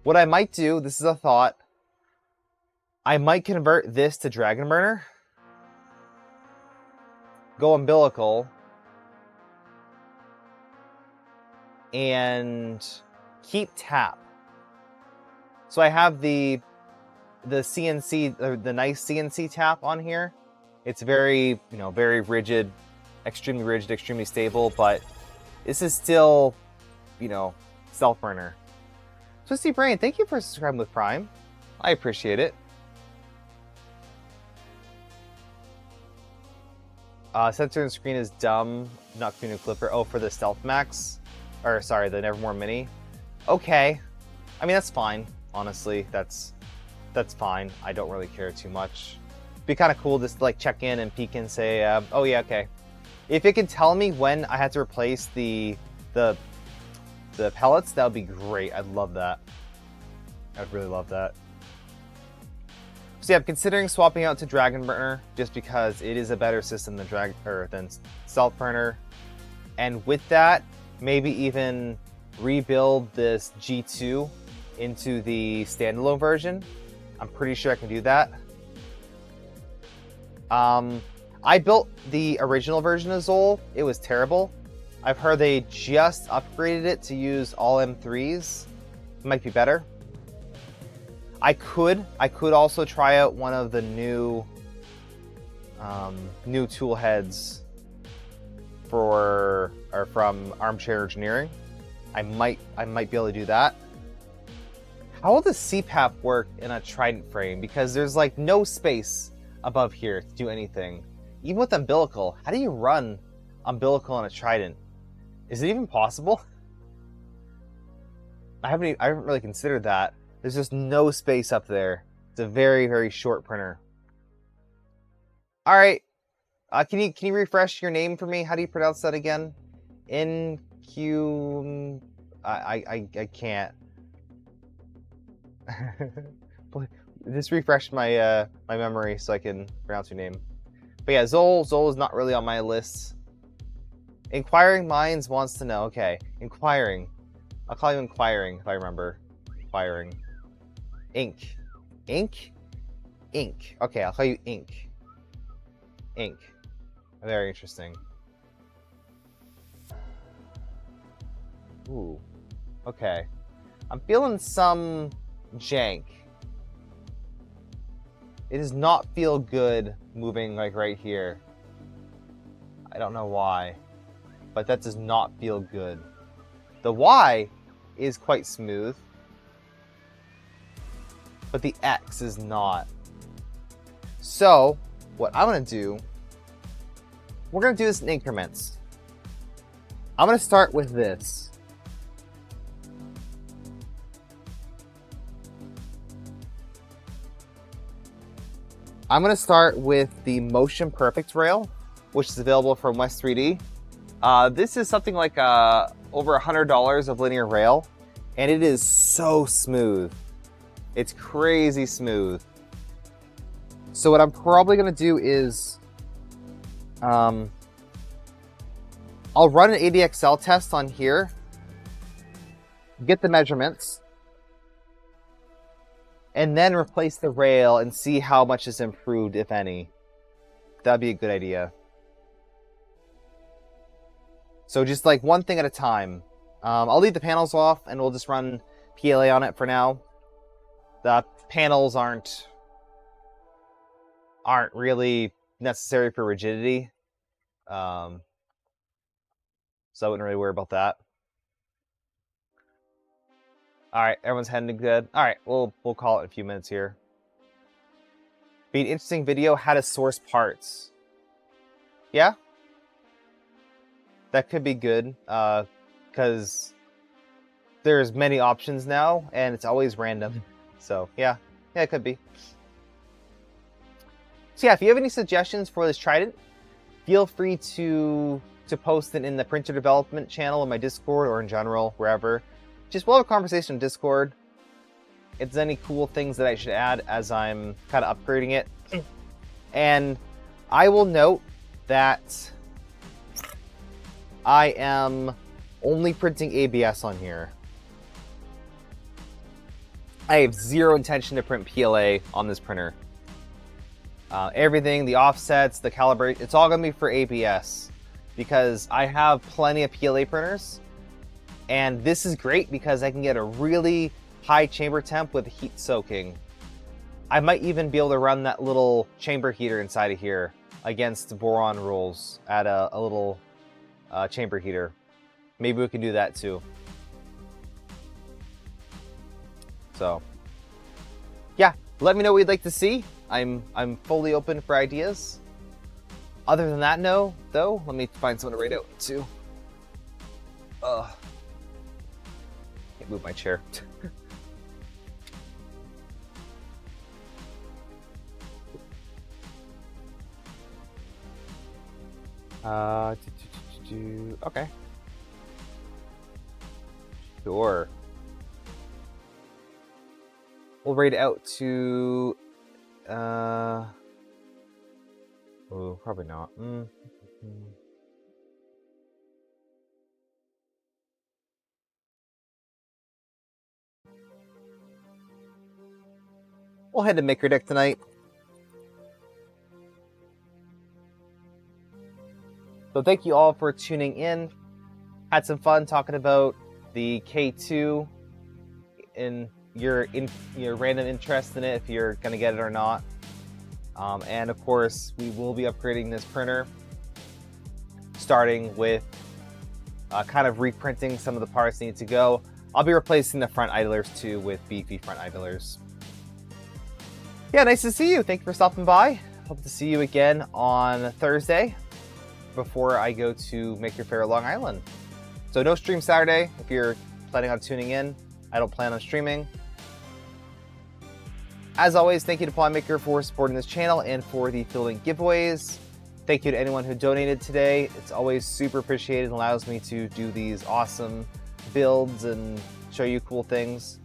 What I might do, this is a thought, I might convert this to Dragon Burner, go umbilical, and keep tap. So I have the CNC, the nice CNC tap on here. It's very, very rigid, extremely stable, but this is still, Stealth Burner. Twisty Brain, thank you for subscribing with Prime. I appreciate it. Sensor and screen is dumb, not Kuno Clipper. Oh, for the Stealth Max, or sorry, the Nevermore Mini. Okay, I mean that's fine. Honestly, that's fine. I don't really care too much. Be kind of cool just to like check in and peek and say, oh yeah, okay. If it can tell me when I had to replace the the pellets, that would be great. I'd love that. I'd really love that. So yeah, I'm considering swapping out to Dragon Burner just because it is a better system than Stealth Burner. And with that, maybe even rebuild this G2 into the standalone version. I'm pretty sure I can do that. I built the original version of Zol. It was terrible. I've heard they just upgraded it to use all M3s. It might be better. I could also try out one of the new tool heads from Armchair Engineering. I might be able to do that. How will the CPAP work in a Trident frame? Because there's like no space above here to do anything. Even with umbilical, how do you run umbilical on a Trident? Is it even possible? I haven't really considered that. There's just no space up there. It's a very, very short printer. All right, can you refresh your name for me? How do you pronounce that again? NQ. I can't. Just refresh my my memory so I can pronounce your name. But yeah, Zol is not really on my list. Inquiring Minds wants to know. Okay, Inquiring. I'll call you Inquiring if I remember. Inquiring. Ink. Ink? Ink. Okay, I'll call you Ink. Ink. Very interesting. Ooh. Okay. I'm feeling some jank. It does not feel good moving like right here. I don't know why, but that does not feel good. The Y is quite smooth, but the X is not. So what I'm gonna do, we're gonna do this in increments. I'm gonna start with this. I'm going to start with the Motion Perfect rail, which is available from West 3D. This is something like over $100 of linear rail, and it is so smooth. It's crazy smooth. So what I'm probably going to do is I'll run an ADXL test on here, get the measurements, and then replace the rail and see how much is improved, if any. That'd be a good idea. So just like one thing at a time. I'll leave the panels off and we'll just run PLA on it for now. The panels aren't really necessary for rigidity. So I wouldn't really worry about that. All right, everyone's heading good. All right, we'll call it in a few minutes here. Be an interesting video, how to source parts. Yeah? That could be good, because there's many options now, and it's always random. So, yeah, it could be. So yeah, if you have any suggestions for this Trident, feel free to post it in the printer development channel in my Discord or in general, wherever. Just we'll have a conversation in Discord. If there's any cool things that I should add as I'm kind of upgrading it. And I will note that I am only printing ABS on here. I have zero intention to print PLA on this printer. Everything, the offsets, the calibration, it's all going to be for ABS. Because I have plenty of PLA printers. And this is great because I can get a really high chamber temp with heat soaking. I might even be able to run that little chamber heater inside of here against boron rules at a little chamber heater. Maybe we can do that too. So, yeah, let me know what you'd like to see. I'm fully open for ideas. Other than that, though, let me find someone to rate out too. Can't move my chair. Okay. Sure. We'll rate it out to... oh, probably not. We'll head to Maker Deck tonight. So thank you all for tuning in. Had some fun talking about the K2 and your random interest in it, if you're going to get it or not. And of course, we will be upgrading this printer, starting with kind of reprinting some of the parts that need to go. I'll be replacing the front idlers too with beefy front idlers. Yeah, nice to see you. Thank you for stopping by. Hope to see you again on Thursday before I go to Maker Faire Long Island. So no stream Saturday if you're planning on tuning in. I don't plan on streaming. As always, thank you to Pawn Maker for supporting this channel and for the Field giveaways. Thank you to anyone who donated today. It's always super appreciated and allows me to do these awesome builds and show you cool things.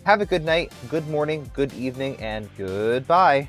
Have a good night, good morning, good evening, and goodbye.